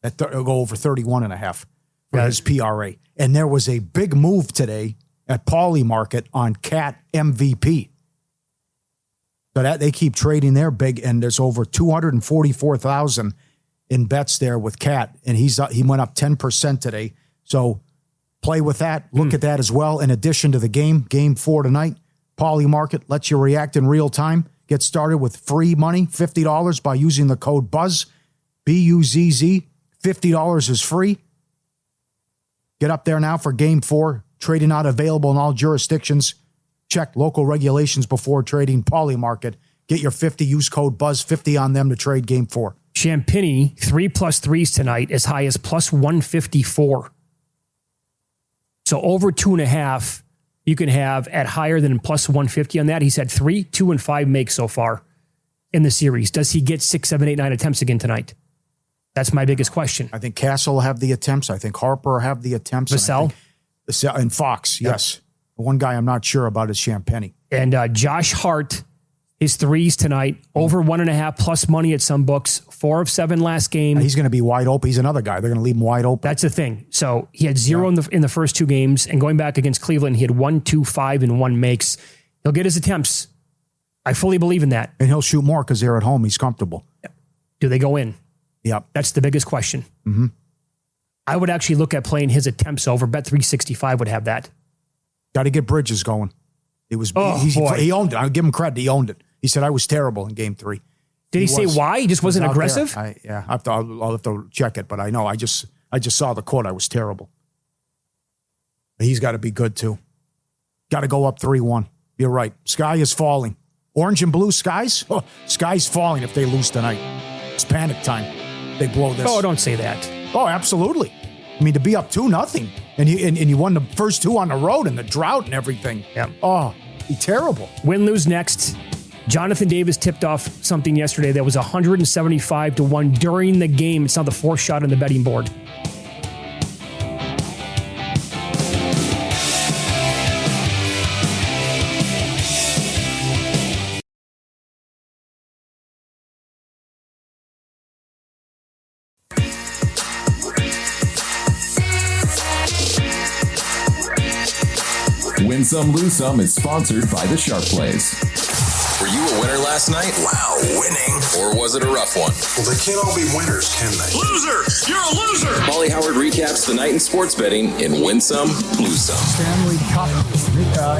Speaker 7: It'll go over 31.5 for his PRA. And there was a big move today at Pauly Market on Cat MVP. So that they keep trading there big, and there's over 244,000 in bets there with Cat, and he went up 10% today. So play with that. Look at that as well. In addition to the game 4 tonight, Pauly Market lets you react in real time. Get started with free money, $50 by using the code BUZZ, BUZZ. $50 is free. Get up there now for game 4. Trading not available in all jurisdictions. Check local regulations before trading. Pauly Market. Get your 50. Use code BUZZ50 on them to trade game 4.
Speaker 6: Champagny, 3+3s tonight, as high as +154. So over 2.5, you can have at higher than +150 on that. He's had 3, 2, and 5 makes so far in the series. Does he get 6, 7, 8, 9 attempts again tonight? That's my biggest question.
Speaker 7: I think Castle will have the attempts. I think Harper will have the attempts.
Speaker 6: Vassell?
Speaker 7: And Fox, yes. The one guy I'm not sure about is Champagny.
Speaker 6: And Josh Hart, his 3s tonight, over 1.5 plus money at some books, 4 of 7 last game.
Speaker 7: He's going to be wide open. He's another guy. They're going to leave him wide open.
Speaker 6: That's the thing. So he had 0 in the first 2 games, and going back against Cleveland, he had 1, 2, 5, and 1 makes. He'll get his attempts. I fully believe in that.
Speaker 7: And he'll shoot more because they're at home. He's comfortable.
Speaker 6: Do they go in?
Speaker 7: Yep.
Speaker 6: That's the biggest question.
Speaker 7: Mm-hmm.
Speaker 6: I would actually look at playing his attempts over. Bet365 would have that.
Speaker 7: Got to get Bridges going. It was he owned it. I'll give him credit. He owned it. He said I was terrible in game 3.
Speaker 6: Did he say why? He just wasn't aggressive?
Speaker 7: I'll have to check it, but I know I just saw the quote. I was terrible. But he's got to be good too. Got to go up 3-1. You're right. Sky is falling. Orange and blue skies? Oh, sky's falling if they lose tonight. It's panic time. They blow this.
Speaker 6: Oh, don't say that.
Speaker 7: Oh, absolutely. I mean, to be up 2-0 and you won the first 2 on the road in the drought and everything.
Speaker 6: Yeah.
Speaker 7: Oh, be terrible.
Speaker 6: Win, lose next. Jonathan Davis tipped off something yesterday that was 175-1 during the game. It's now the 4th shot on the betting board.
Speaker 9: Win Some, Lose Some is sponsored by the Sharp Plays.
Speaker 10: Were you a winner last night? Wow, winning. Or was it a rough one?
Speaker 4: Well, they can't all be winners, can they?
Speaker 10: Loser! You're a loser! Pauly Howard recaps the night in sports betting in Win Some, Lose Some.
Speaker 7: Stanley Cup.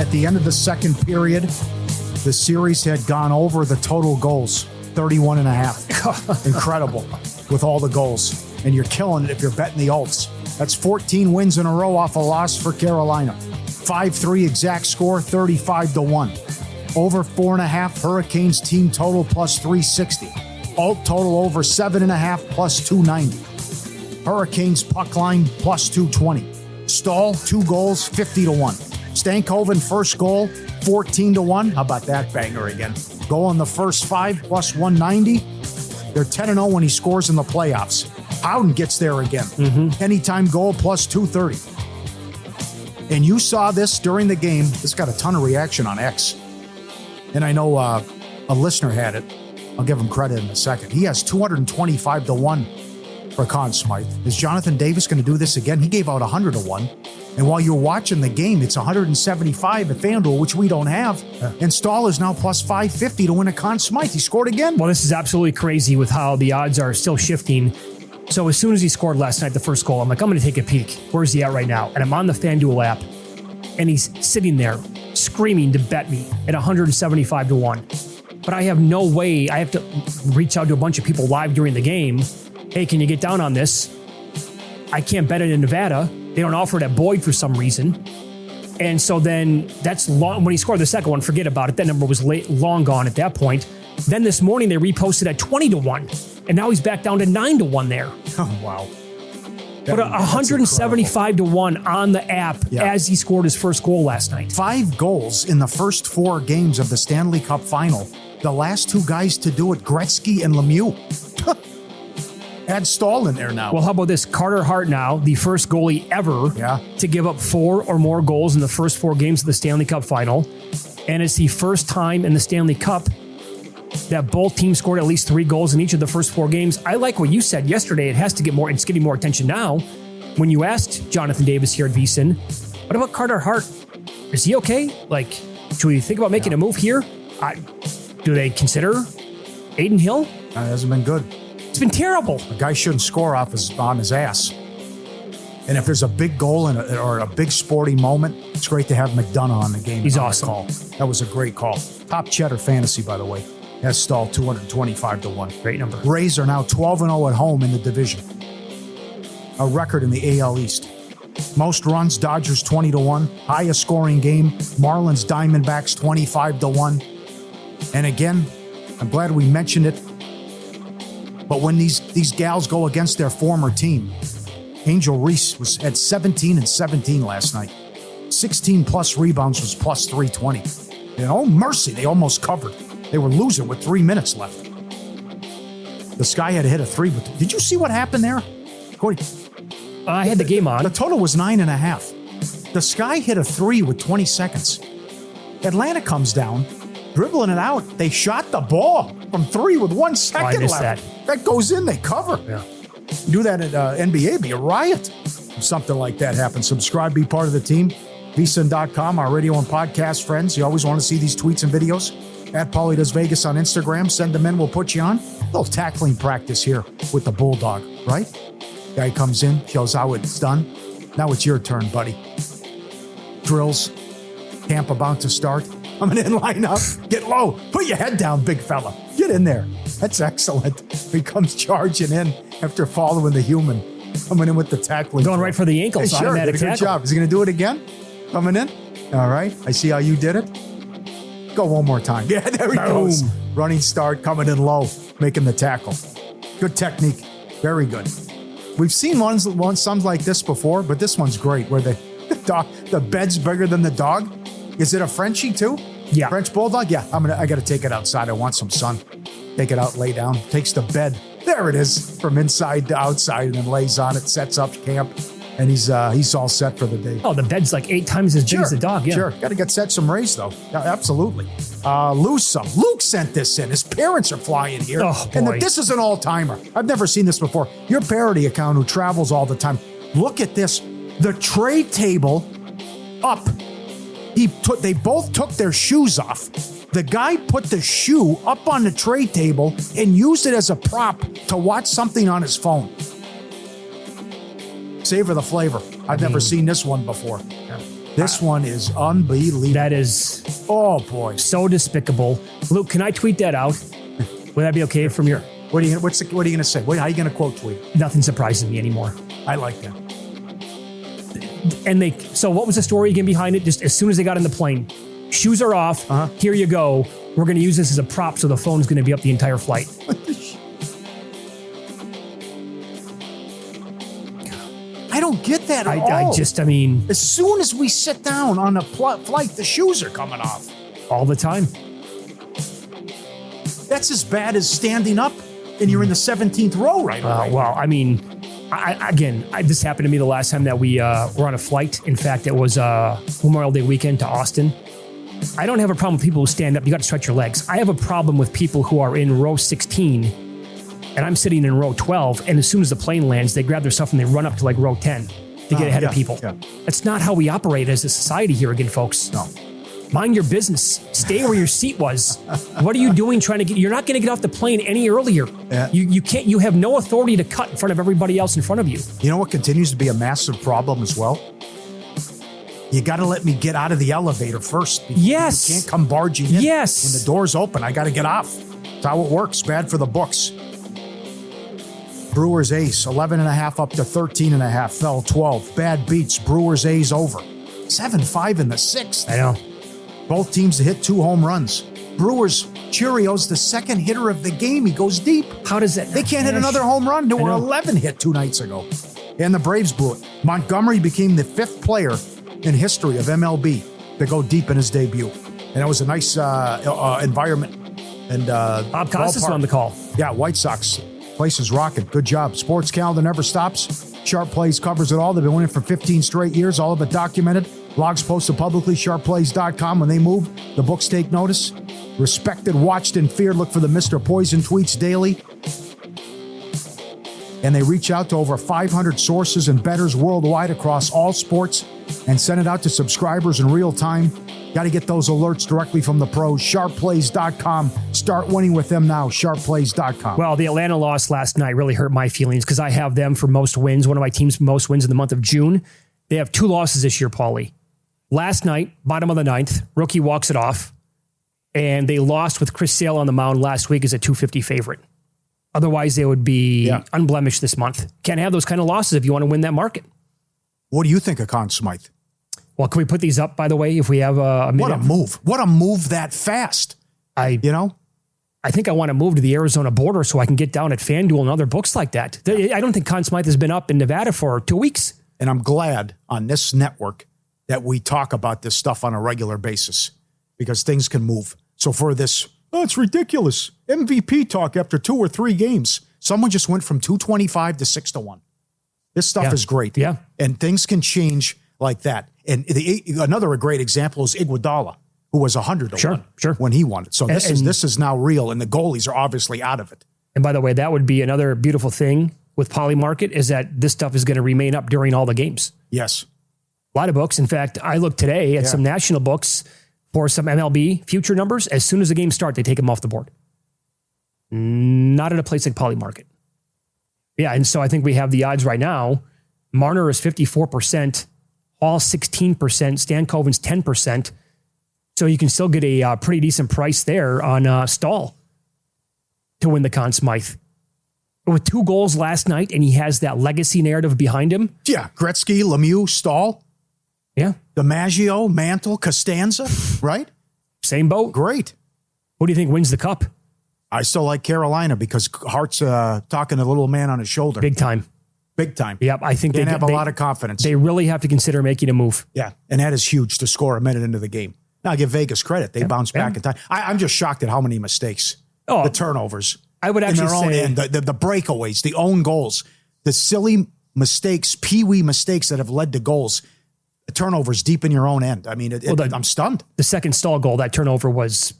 Speaker 7: At the end of the second period, the series had gone over the total goals, 31.5. Incredible with all the goals. And you're killing it if you're betting the alts. That's 14 wins in a row off a loss for Carolina. 5-3 exact score, 35-1. Over 4.5 Hurricanes team total plus 360. Alt total over 7.5 plus 290. Hurricanes puck line plus 220. Stahl 2 goals, 50-1. Stankoven first goal, 14-1. How about that banger again? Goal in the first 5 plus 190. They're 10-0 when he scores in the playoffs. Howden gets there again. Anytime goal plus 230. And you saw this during the game. This got a ton of reaction on X. And I know a listener had it. I'll give him credit in a second. He has 225-1 for Conn Smythe. Is Jonathan Davis going to do this again? He gave out 100-1. And while you're watching the game, it's 175 at FanDuel, which we don't have. And Stahl is now plus 550 to win a Conn Smythe. He scored again.
Speaker 6: Well, this is absolutely crazy with how the odds are still shifting. So as soon as he scored last night, the first goal, I'm like, I'm going to take a peek. Where's he at right now? And I'm on the FanDuel app, and he's sitting there screaming to bet me at 175-1. But I have no way. I have to reach out to a bunch of people live during the game. Hey, can you get down on this? I can't bet it in Nevada. They don't offer it at Boyd for some reason. And so then that's long. When he scored the second one, forget about it. That number was long gone at that point. Then this morning they reposted at 20-1, and now he's back down to 9-1 there.
Speaker 7: Oh, wow.
Speaker 6: But 175-1 on the app as he scored his first goal last night.
Speaker 7: 5 goals in the first 4 games of the Stanley Cup final. The last 2 guys to do it, Gretzky and Lemieux. Add Stahl in there now.
Speaker 6: Well, how about this? Carter Hart now, the first goalie ever to give up 4 or more goals in the first 4 games of the Stanley Cup final. And it's the first time in the Stanley Cup that both teams scored at least 3 goals in each of the first 4 games. I like what you said yesterday. It has to get more, it's getting more attention now. When you asked Jonathan Davis here at VSiN, what about Carter Hart? Is he okay? Like, should we think about making a move here? Do they consider Aiden Hill?
Speaker 7: It hasn't been good.
Speaker 6: It's been terrible.
Speaker 7: A guy shouldn't score on his ass. And if there's a big goal or a big sporting moment, it's great to have McDonough on the game.
Speaker 6: He's awesome.
Speaker 7: Call. That was a great call. Top Cheddar Fantasy, by the way. Has Stahl 225-1.
Speaker 6: Great number.
Speaker 7: Rays are now 12-0 at home in the division. A record in the AL East. Most runs, Dodgers 20-1. Highest scoring game, Marlins Diamondbacks 25-1. And again, I'm glad we mentioned it. But when these gals go against their former team, Angel Reese was at 17-17 last night. 16 plus rebounds was plus 320. And oh mercy, they almost covered. They were losing with 3 minutes left. The Sky had to hit a 3. But did you see what happened there? Cody,
Speaker 6: I had the game on.
Speaker 7: The total was 9.5. The Sky hit a 3 with 20 seconds. Atlanta comes down, dribbling it out. They shot the ball from 3 with 1 second left. That goes in, they cover.
Speaker 6: Yeah.
Speaker 7: Do that at NBA, be a riot. If something like that happens. Subscribe, be part of the team. VSiN.com, our radio and podcast friends. You always want to see these tweets and videos. At Paulie Does Vegas on Instagram. Send them in, we'll put you on. A little tackling practice here with the Bulldog, right? Guy comes in, shows how it's done. Now it's your turn, buddy. Drills. Camp about to start. Coming in, line up. Get low. Put your head down, big fella. Get in there. That's excellent. He comes charging in after following the human. Coming in with the tackling.
Speaker 6: Going right for the ankle.
Speaker 7: Hey, sure, did a good job. Is he going to do it again? Coming in? All right. I see how you did it. Go one more time. Yeah, there he goes. Running start, coming in low, making the tackle. Good technique. Very good. We've seen some like this before, but this one's great, where the bed's bigger than the dog. Is it a Frenchie too?
Speaker 6: Yeah.
Speaker 7: French Bulldog? Yeah. I got to take it outside. I want some sun. Take it out, lay down. Takes the bed. There it is. From inside to outside, and then lays on it, sets up camp, and he's all set for the day.
Speaker 6: Oh, the bed's like 8 times as big as the dog. Yeah.
Speaker 7: Sure. Got to get set some rays, though. Yeah, absolutely. Lose some. Luke sent this in. His parents are flying here.
Speaker 6: Oh, boy.
Speaker 7: And this is an all-timer. I've never seen this before. Your parody account who travels all the time. Look at this. The tray table up. They both took their shoes off. The guy put the shoe up on the tray table and used it as a prop to watch something on his phone. Savor the flavor. I've never seen this one before. This one is unbelievable.
Speaker 6: That is,
Speaker 7: oh boy,
Speaker 6: so despicable. Luke, can I tweet that out? Would that be okay from your?
Speaker 7: What are you going to say? How are you going to quote tweet?
Speaker 6: Nothing surprises me anymore.
Speaker 7: I like that.
Speaker 6: And so what was the story again behind it? Just as soon as they got in the plane, shoes are off. Here you go. We're going to use this as a prop, so the phone's going to be up the entire flight.
Speaker 7: I don't get that at all.
Speaker 6: I mean...
Speaker 7: As soon as we sit down on a flight, the shoes are coming off.
Speaker 6: All the time.
Speaker 7: That's as bad as standing up and you're in the 17th row right away.
Speaker 6: Well, I mean, this happened to me the last time that we were on a flight. In fact, it was Memorial Day weekend to Austin. I don't have a problem with people who stand up. You got to stretch your legs. I have a problem with people who are in row 16 and I'm sitting in row 12, and as soon as the plane lands, they grab their stuff and they run up to like row 10 to get ahead of people. Yeah. That's not how we operate as a society here again, folks.
Speaker 7: No.
Speaker 6: Mind your business. Stay where your seat was. What are you doing trying to get? You're not going to get off the plane any earlier.
Speaker 7: Yeah.
Speaker 6: You can't. You have no authority to cut in front of everybody else in front of you.
Speaker 7: You know what continues to be a massive problem as well? You got to let me get out of the elevator first.
Speaker 6: Yes.
Speaker 7: You can't come barging in.
Speaker 6: Yes.
Speaker 7: When the door's open, I got to get off. That's how it works. Bad for the books. Brewers ace, 11.5 up to 13.5. Fell 12. Bad beats. Brewers A's over. 7-5 in the 6th.
Speaker 6: I know.
Speaker 7: Both teams hit 2 home runs. Brewers, Cheerios, the second hitter of the game. He goes deep.
Speaker 6: How does that?
Speaker 7: They can't hit another home run. There were 11 hit 2 nights ago. And the Braves blew it. Montgomery became the 5th player in history of MLB to go deep in his debut. And that was a nice environment. And
Speaker 6: Bob Costas on the call.
Speaker 7: Yeah, White Sox. Place is rocking. Good job. Sports Calendar never stops. Sharp Plays covers it all. They've been winning for 15 straight years. All of it documented. Blogs posted publicly. SharpPlays.com. When they move, the books take notice. Respected, watched, and feared. Look for the Mr. Poison tweets daily. And they reach out to over 500 sources and bettors worldwide across all sports and send it out to subscribers in real time. Got to get those alerts directly from the pros. SharpPlays.com. Start winning with them now. SharpPlays.com.
Speaker 6: Well, the Atlanta loss last night really hurt my feelings because I have them for most wins. One of my teams most wins in the month of June. They have 2 losses this year, Paulie. Last night, bottom of the 9th, rookie walks it off. And they lost with Chris Sale on the mound last week as a 250 favorite. Otherwise, they would be unblemished this month. Can't have those kind of losses if you want to win that market.
Speaker 7: What do you think of Conn Smythe?
Speaker 6: Well, can we put these up, by the way, if we have a minute?
Speaker 7: What a move. What a move that fast. I
Speaker 6: think I want to move to the Arizona border so I can get down at FanDuel and other books like that. I don't think Conn Smythe has been up in Nevada for 2 weeks.
Speaker 7: And I'm glad on this network that we talk about this stuff on a regular basis because things can move. So for this, it's ridiculous. MVP talk after 2 or 3 games. Someone just went from 225 to 6-1. This stuff is great.
Speaker 6: Yeah.
Speaker 7: And things can change like that. And another great example is Iguodala, who was 100-1 when he won it. So this is now real, and the goalies are obviously out of it.
Speaker 6: And by the way, that would be another beautiful thing with Polymarket is that this stuff is going to remain up during all the games.
Speaker 7: Yes.
Speaker 6: A lot of books. In fact, I looked today at some national books for some MLB future numbers. As soon as the games start, they take them off the board. Not at a place like Polymarket. Yeah, and so I think we have the odds right now. Marner is 54%, Hall 16%, Stan Coven's 10%. So you can still get a pretty decent price there on Stahl to win the Conn Smythe. With 2 goals last night, and he has that legacy narrative behind him.
Speaker 7: Yeah, Gretzky, Lemieux, Stahl.
Speaker 6: Yeah.
Speaker 7: DiMaggio, Mantle, Costanza, right?
Speaker 6: Same boat.
Speaker 7: Great.
Speaker 6: Who do you think wins the cup?
Speaker 7: I still like Carolina because Hart's talking to the little man on his shoulder.
Speaker 6: Big time.
Speaker 7: Big time.
Speaker 6: Yep, I think
Speaker 7: they have a lot of confidence.
Speaker 6: They really have to consider making a move.
Speaker 7: Yeah, and that is huge to score a minute into the game. Now, I give Vegas credit. They bounce back in time. I'm just shocked at how many mistakes. Oh, the turnovers.
Speaker 6: I would actually say
Speaker 7: the breakaways, the own goals, the silly mistakes, peewee mistakes that have led to goals, the turnovers deep in your own end. I mean, I'm stunned.
Speaker 6: The second Stahl goal, that turnover was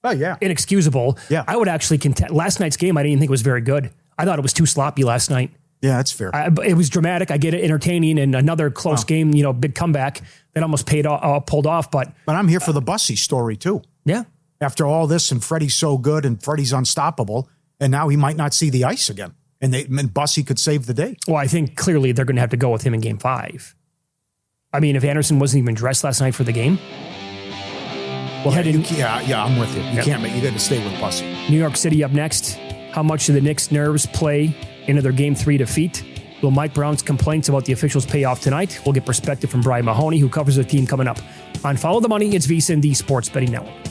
Speaker 6: inexcusable.
Speaker 7: Yeah.
Speaker 6: I would actually contend. Last night's game, I didn't even think it was very good. I thought it was too sloppy last night.
Speaker 7: Yeah, that's fair.
Speaker 6: It was dramatic. I get it, entertaining, and another close game, big comeback that almost pulled off. But
Speaker 7: I'm here for the Bussy story, too.
Speaker 6: Yeah.
Speaker 7: After all this, and Freddie's so good, and Freddie's unstoppable, and now he might not see the ice again. And Bussy could save the day.
Speaker 6: Well, I think clearly they're going to have to go with him in Game 5. I mean, if Anderson wasn't even dressed last night for the game.
Speaker 7: Well, I'm with you. You can't. You got to stay with Bussy.
Speaker 6: New York City up next. How much do the Knicks' nerves play into their Game 3 defeat? Will Mike Brown's complaints about the officials pay off tonight? We'll get perspective from Brian Mahoney, who covers the team, coming up on Follow the Money. It's VSiN, the Sports Betting Network.